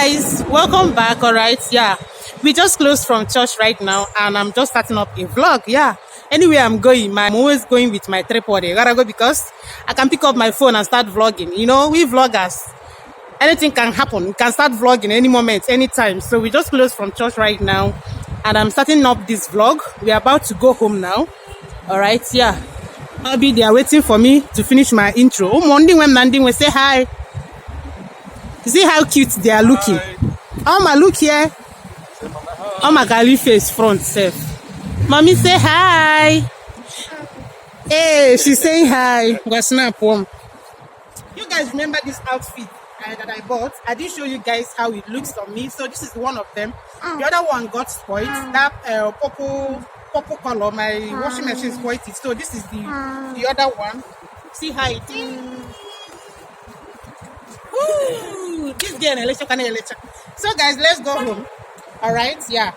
guys, welcome back. All right, yeah, we just closed from church right now and I'm just starting up a vlog. Yeah, anywhere I'm going, I'm always going with my tripod. I gotta go because I can pick up my phone and start vlogging. You know, we vloggers, anything can happen. We can start vlogging any moment, anytime. So we just closed from church right now and I'm starting up this vlog. We're about to go home now. All right, yeah, I'll be there waiting for me to finish my intro. Oh, Monday when landing, we say hi. See how cute they are looking. Oh my, look here. Oh my girly face front self. Mommy say hi. Hey, she's saying hi. Go snap one. You guys remember this outfit that I bought? I did show you guys how it looks on me. So this is one of them. The other one got spoiled. That purple color. My washing machine spoiled it. So this is the other one. See how it is. Ooh, this girl election. So guys, let's go home. All right, yeah.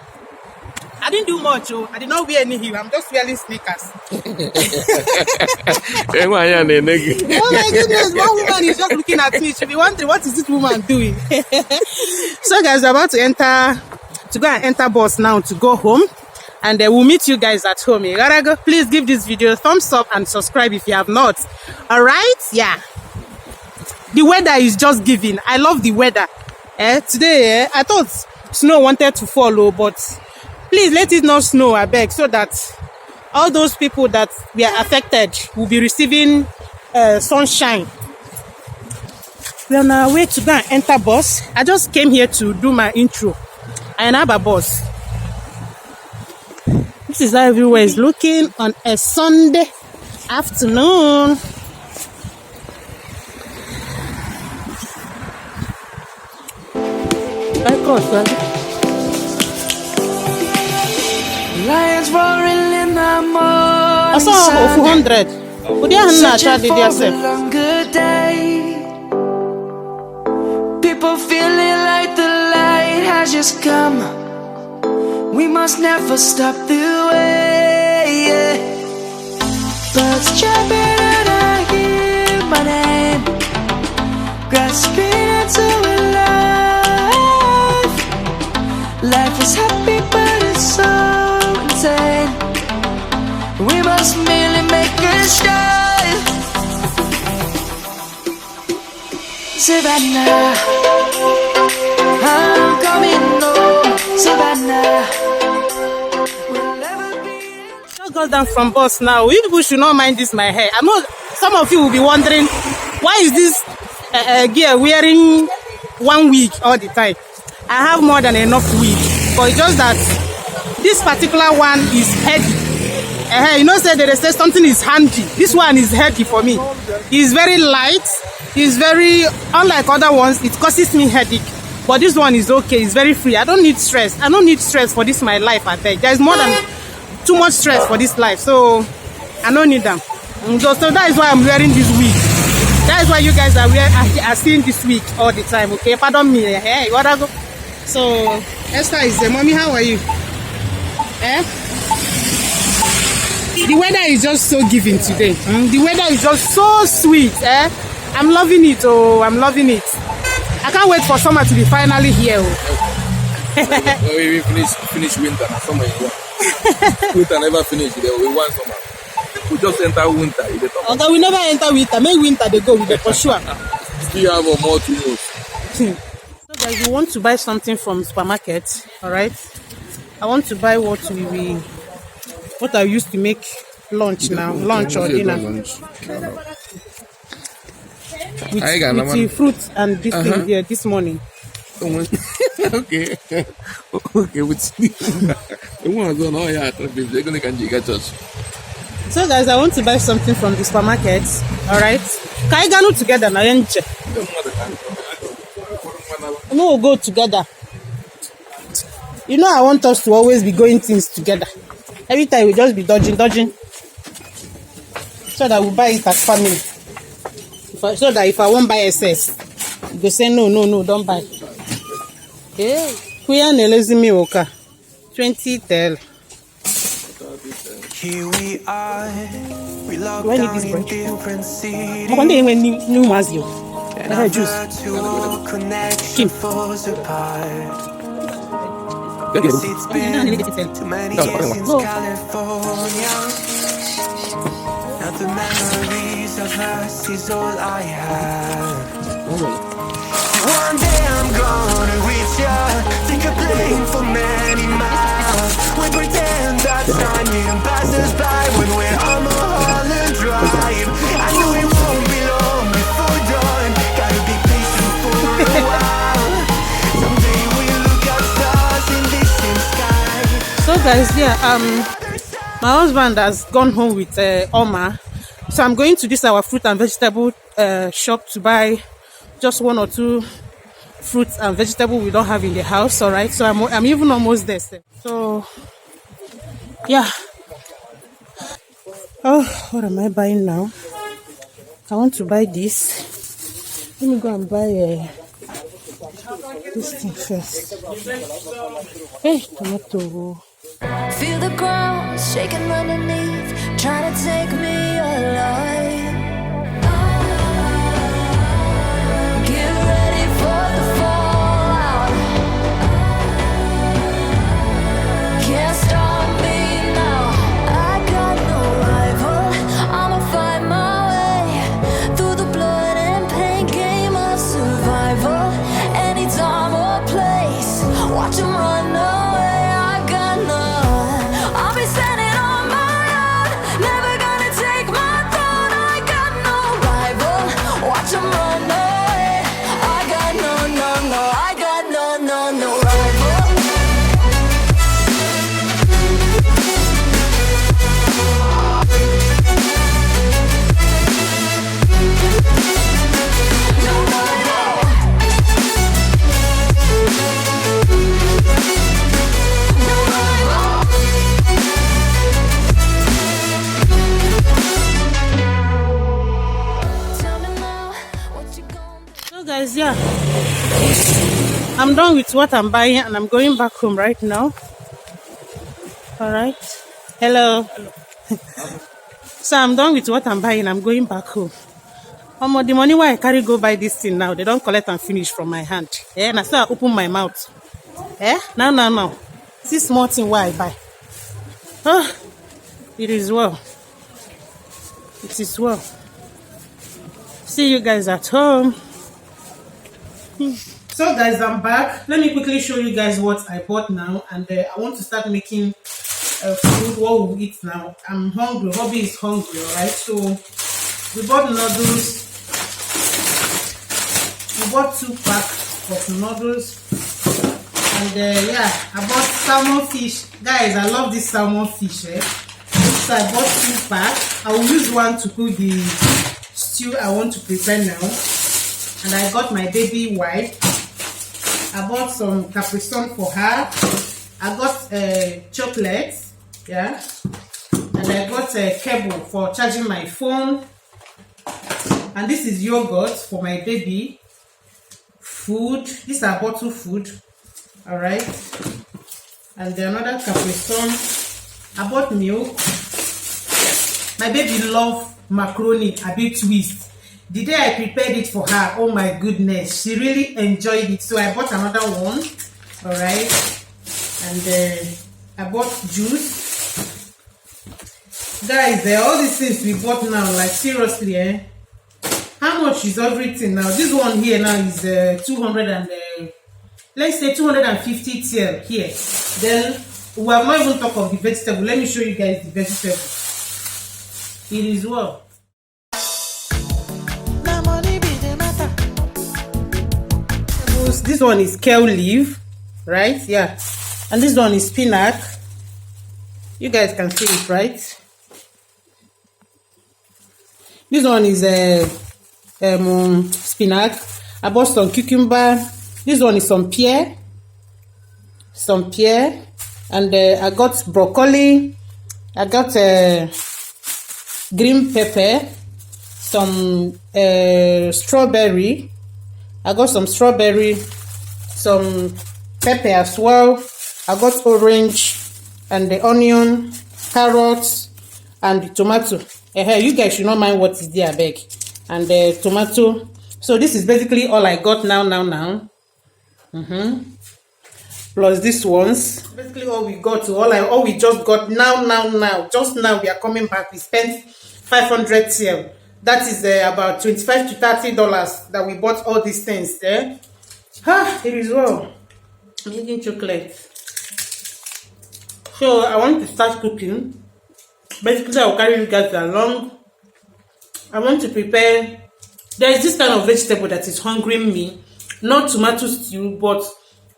I didn't do much. Oh, I did not wear any heel. I'm just wearing sneakers. Oh my goodness, one woman is just looking at me. She'll be wondering, what is this woman doing? So guys, we're about to go and enter bus now to go home. And we'll meet you guys at home. Please give this video a thumbs up and subscribe if you have not. All right, yeah. The weather is just giving. I love the weather. Today, I thought snow wanted to follow, but please let it not snow, I beg, so that all those people that were affected will be receiving sunshine. We're on our way to go and enter bus. I just came here to do my intro. I have a bus. This is how everywhere is looking on a Sunday afternoon. Lions roaring in the morning. I saw 400. Would you have tried it yourself? Longer day. People feeling like the light has just come. We must never stop the way. Birds jumping and I hear my name, grasping into a life. Life is happy but it's so insane. We must merely make a start. Savannah, I'm coming home. Savannah, we'll never be. Just got down from bus now. You people should not mind this my hair. I know some of you will be wondering, why is this girl wearing one wig all the time? I have more than enough wig, but it's just that this particular one is heavy. You know, say they say something is handy. This one is heavy for me. It's very light. It's very, unlike other ones, it causes me headache. But this one is okay. It's very free. I don't need stress. I don't need stress for this my life. I beg. There's more than too much stress for this life, so I don't need them. So that is why I'm wearing this wig. That is why you guys are seeing this wig all the time. Okay, pardon me. Hey, what I go? So, Esther is there. Mommy, how are you? The weather is just so giving today. The weather is just so sweet. I'm loving it. Oh, I'm loving it. I can't wait for summer to be finally here. We finish winter. Summer is one. Winter never finish. There will be one summer. We just enter winter. Okay, we never enter winter. Make winter they go with the for sure. Still have more to use. So guys, you want to buy something from supermarket, all right? I want to buy what I used to make lunch now, lunch or dinner. With the fruit and this thing here this morning. Okay. Okay, so guys, I want to buy something from the supermarket, all right? Can I go together now? We'll go together. You know, I want us to always be going things together. Every time we just be dodging. So that we buy it as family. So that if I won't buy excess, you go say no, don't buy. Okay. We are lazy me okay. 20 tell. Here we are. We locked When down is this in break? different cities. I wonder when new Mazio. Juice. Whenever connection falls apart. It's been too many years since California. Now the memories of us is all I have. One day I'm gonna reach ya, take a plane for many miles. We pretend that time didn't pass us by when we're on Mulholland Drive. I know it won't be long before dawn. Gotta be patient for a while. Someday we'll look at stars in distant sky. So guys, yeah, my husband has gone home with Oma, so I'm going to this our fruit and vegetable shop to buy just 1 or 2 fruits and vegetables we don't have in the house. All right, so I'm even almost there. So yeah. Oh, what am I buying now? I want to buy this. Let me go and buy this thing first. Hey, tomato. Feel the ground shaking underneath, trying to take me alive. Get ready for the fallout. Can't stop me now. I got no rival. I'ma find my way through the blood and pain game of survival. Any time or place, watch 'em run away. I got none. I'll be standing on my own, never gonna take my throne. I got no rival. Watch 'em run away. I got no, I got no rival. No rival. No rival. Tell me now, what you gonna do? So guys, yeah, I'm done with what I'm buying and I'm going back home right now. All right. Hello. So I'm done with what I'm buying. I'm going back home. The money why I carry go buy this thing now, they don't collect and finish from my hand. And I still open my mouth. Now. See small thing why I buy. Oh, it is well. It is well. See you guys at home. So guys, I'm back. Let me quickly show you guys what I bought now, and I want to start making food. What we eat now. I'm hungry. Hobby is hungry. All right. So we bought noodles. We bought 2 packs of noodles, and yeah, I bought salmon fish. Guys, I love this salmon fish. So I bought 2 packs. I will use one to cook the stew I want to prepare now. And I got my baby wipe. I bought some Capri Sun for her. I got chocolates, yeah, and I got a cable for charging my phone. And this is yogurt for my baby. Food. These are bottle food. All right. And then another Capri Sun. I bought milk. My baby loves macaroni a bit twist. The day I prepared it for her, oh my goodness, she really enjoyed it. So I bought another one. All right. And I bought juice. Guys, all these things we bought now, like seriously, how much is everything now? This one here now is 200 and let's say 250 TL here. Then we have not even talked of the vegetable. Let me show you guys the vegetable. It is well. This one is kale leaf, right? Yeah. And this one is spinach. You guys can see it, right? This one is spinach. I bought some cucumber. This one is some pear. And I got broccoli. I got green pepper. Some strawberry. I got some strawberry, some pepper as well. I got orange and the onion, carrots, and the tomato. You guys should not mind what is there, I beg. And the tomato, So this is basically all I got now. Plus this ones. Basically all we got, all we just got now. Just now we are coming back. We spent 500 TL. That is about $25 to $30 that we bought all these things there. It is well. I'm eating chocolate. So I want to start cooking. Basically I will carry you guys along. I want to prepare. There is this kind of vegetable that is hungering me. Not tomato stew, but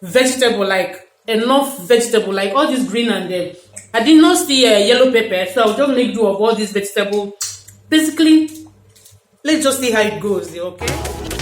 vegetable, like enough vegetable, like all this green and I did not see yellow pepper, so I'll just make do of all this vegetable. Basically, let's just see how it goes, okay?